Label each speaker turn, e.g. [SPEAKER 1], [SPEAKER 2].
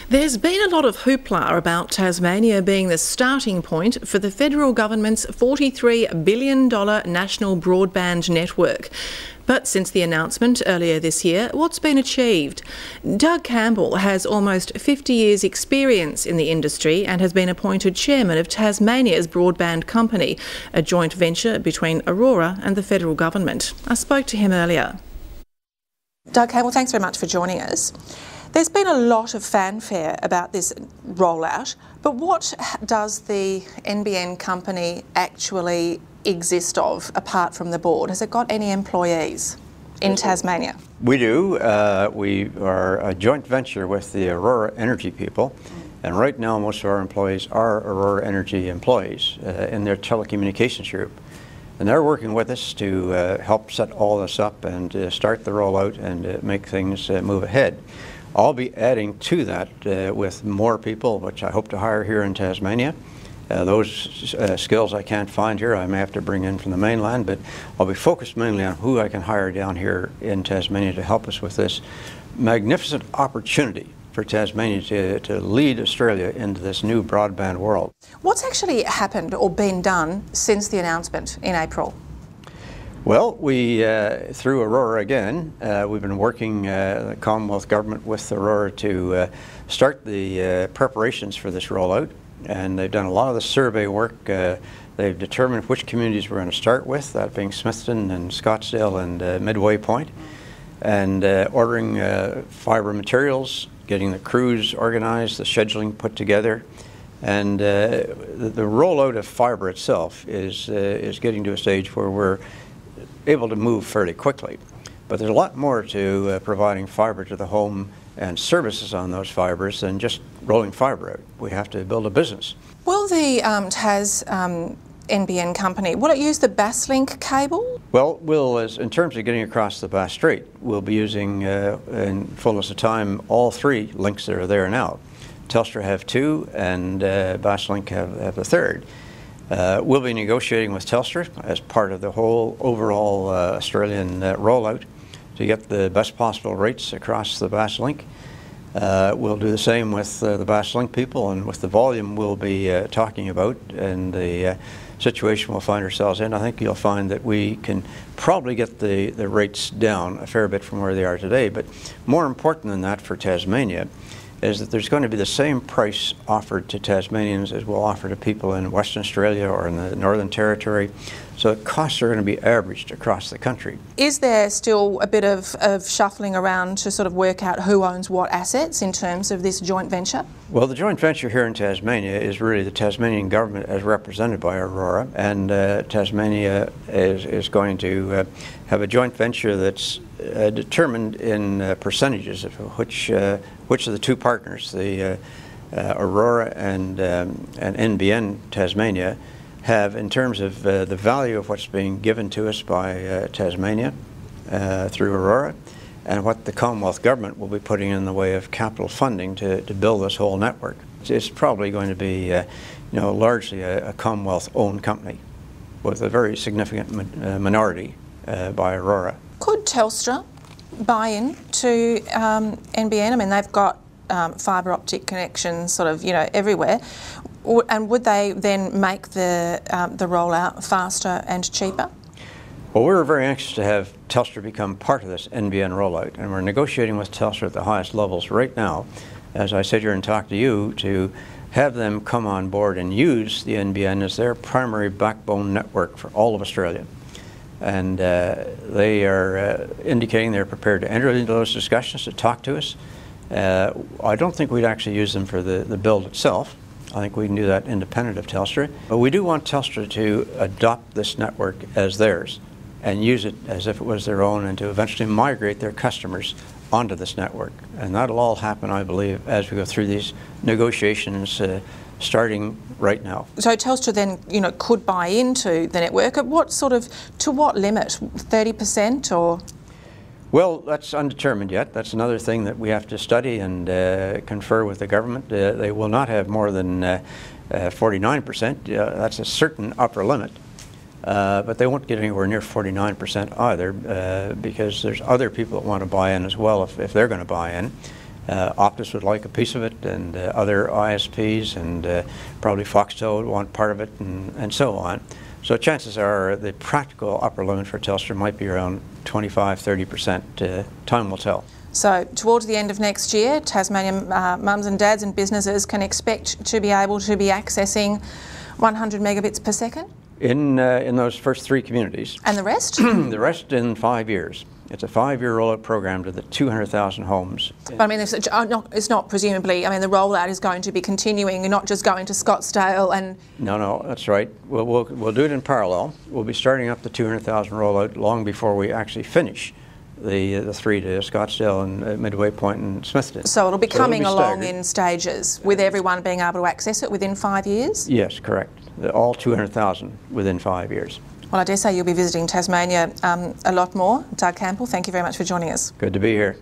[SPEAKER 1] There's been a lot of hoopla about Tasmania being the starting point for the federal government's $43 billion national broadband network. But since the announcement earlier this year, what's been achieved? Doug Campbell has almost 50 years' experience in the industry and has been appointed chairman of Tasmania's broadband company, a joint venture between Aurora and the federal government. I spoke to him earlier. Doug Campbell, thanks very much for joining us. There's been a lot of fanfare about this rollout, but what does the NBN company actually exist of, apart from the board? Has it got any employees in Tasmania?
[SPEAKER 2] We do. We are a joint venture with the Aurora Energy people, and right now most of our employees are Aurora Energy employees in their telecommunications group. And they're working with us to help set all this up and start the rollout and make things move ahead. I'll be adding to that with more people, which I hope to hire here in Tasmania. Those skills I can't find here, I may have to bring in from the mainland, but I'll be focused mainly on who I can hire down here in Tasmania to help us with this magnificent opportunity for Tasmania to lead Australia into this new broadband world. What's
[SPEAKER 1] actually happened or been done since the announcement in April?
[SPEAKER 2] Well, we, through Aurora again, we've been working the Commonwealth Government with Aurora to start the preparations for this rollout, and they've done a lot of the survey work. They've determined which communities we're going to start with, that being Smithton and Scottsdale and Midway Point, and ordering fibre materials, getting the crews organized, the scheduling put together. And the rollout of fibre itself is getting to a stage where we're able to move fairly quickly. But there's a lot more to providing fibre to the home and services on those fibres than just rolling fibre out. We have to build a business.
[SPEAKER 1] Will the Tas NBN company, will it use the Basslink cable?
[SPEAKER 2] Well, in terms of getting across the Bass Strait, we'll be using, in fullness of time, all three links that are there now. Telstra have two, and Basslink have the third. We'll be negotiating with Telstra as part of the whole overall Australian rollout to get the best possible rates across the Basslink. We'll do the same with the Basslink people, and with the volume we'll be talking about and the situation we'll find ourselves in. I think you'll find that we can probably get the rates down a fair bit from where they are today. But more important than that for Tasmania is that there's going to be the same price offered to Tasmanians as we'll offer to people in Western Australia or in the Northern Territory. So the costs are going to be averaged across the country.
[SPEAKER 1] Is there still a bit of shuffling around to sort of work out who owns what assets in terms of this joint venture?
[SPEAKER 2] Well, the joint venture here in Tasmania is really the Tasmanian government as represented by Aurora, and Tasmania is going to have a joint venture that's determined in percentages of which of the two partners, the Aurora and NBN Tasmania, have in terms of the value of what's being given to us by Tasmania through Aurora, and what the Commonwealth Government will be putting in the way of capital funding to build this whole network. It's probably going to be largely a Commonwealth-owned company with a very significant minority by Aurora.
[SPEAKER 1] Could Telstra buy in to NBN? I mean, they've got fibre optic connections sort of, everywhere. And would they then make the rollout faster and cheaper?
[SPEAKER 2] Well, we're very anxious to have Telstra become part of this NBN rollout, and we're negotiating with Telstra at the highest levels right now, as I sit here and talk to you, to have them come on board and use the NBN as their primary backbone network for all of Australia. And they are indicating they're prepared to enter into those discussions to talk to us. I don't think we'd actually use them for the build itself. I think we can do that independent of Telstra. But we do want Telstra to adopt this network as theirs and use it as if it was their own, and to eventually migrate their customers onto this network. And that'll all happen, I believe, as we go through these negotiations starting right now.
[SPEAKER 1] So Telstra then, could buy into the network. At what to what limit? 30% or?
[SPEAKER 2] Well, that's undetermined yet. That's another thing that we have to study and confer with the government. They will not have more than 49%. That's a certain upper limit. But they won't get anywhere near 49% either, because there's other people that want to buy in as well if they're going to buy in. Optus would like a piece of it, and other ISPs, and probably Foxtel would want part of it, and so on. So chances are the practical upper limit for Telstra might be around 25–30%. Time will tell.
[SPEAKER 1] So towards the end of next year, Tasmanian mums and dads and businesses can expect to be able to be accessing 100 megabits per second?
[SPEAKER 2] In those first 3 communities.
[SPEAKER 1] And the rest?
[SPEAKER 2] The rest in 5 years. It's a 5-year rollout program to the 200,000 homes.
[SPEAKER 1] But I mean, it's not presumably, I mean, the rollout is going to be continuing. You're not just going to Scottsdale and...
[SPEAKER 2] No, that's right. We'll do it in parallel. We'll be starting up the 200,000 rollout long before we actually finish the 3 to Scottsdale and Midway Point and Smithton.
[SPEAKER 1] So it'll be coming along in stages, with everyone being able to access it within 5 years?
[SPEAKER 2] Yes, correct. All 200,000 within 5 years.
[SPEAKER 1] Well, I dare say you'll be visiting Tasmania a lot more. Doug Campbell, thank you very much for joining us.
[SPEAKER 2] Good to be here.